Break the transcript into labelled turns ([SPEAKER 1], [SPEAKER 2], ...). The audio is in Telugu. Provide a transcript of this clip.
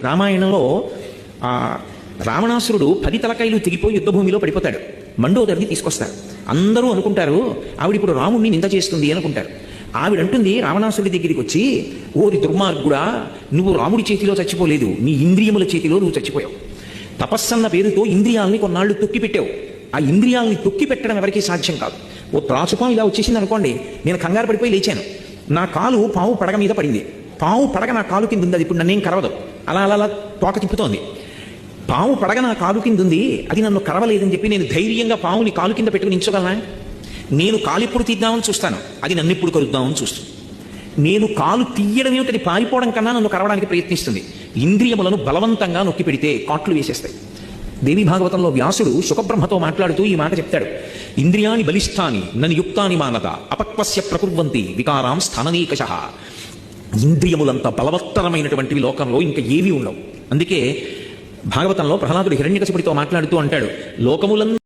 [SPEAKER 1] రామాయణంలో ఆ రావణాసురుడు 10 తలకాయలు తెగిపోయి యుద్ధభూమిలో పడిపోతాడు. మండోదరిని తీసుకొస్తారు. అందరూ అనుకుంటారు ఆవిడ ఇప్పుడు రాముణ్ణి నింద చేస్తుంది అనుకుంటారు. ఆవిడంటుంది రావణాసురుడి దగ్గరికి వచ్చి, ఓరి దుర్మార్గుడా, నువ్వు రాముడి చేతిలో చచ్చిపోలేదు, నీ ఇంద్రియముల చేతిలో నువ్వు చచ్చిపోయావు. తపస్సన్న పేరుతో ఇంద్రియాలని కొన్నాళ్ళు తొక్కి పెట్టావు. ఆ ఇంద్రియాలని తొక్కి పెట్టడం ఎవరికీ సాధ్యం కాదు. ఓ త్రాచుపాము ఇలా వచ్చేసింది అనుకోండి, నేను కంగారు పడిపోయి లేచాను, నా కాలు పాము పడగ మీద పడింది, పాము పడగ నా కాలు కింద ఉంది, అది ఇప్పుడు నన్నేం కరవదు, అలా అలా అలా తోక తిప్పుతోంది. పాము పడగ నా కాలు కింద ఉంది, అది నన్ను కరవలేదని చెప్పి నేను ధైర్యంగా పాముని కాలు కింద పెట్టుకుని నించోగలనా? నేను కాలు ఇప్పుడు తీద్దామని చూస్తాను, అది నన్ను ఇప్పుడు కరుద్దామని చూస్తుంది. నేను కాలు తీయడం ఏమిటది పారిపోవడం కన్నా నన్ను కరవడానికి ప్రయత్నిస్తుంది. ఇంద్రియములను బలవంతంగా నొక్కి పెడితే కాట్లు వేసేస్తాయి. దేవి భాగవతంలో వ్యాసుడు శుకబ్రహ్మతో మాట్లాడుతూ ఈ మాట చెప్తాడు. ఇంద్రియాని బలిష్టాని నన్ను యుక్తాని మానద అపక్వస్య ప్రకుర్వంతి వికారాం స్థాననీకషః. ఇంద్రియములంత బలవత్తరమైనటువంటివి లోకంలో ఇంకా ఏమీ ఉండవు. అందుకే భాగవతంలో ప్రహ్లాదుడు హిరణ్యకశిపుడితో మాట్లాడుతూ అంటాడు, లోకములను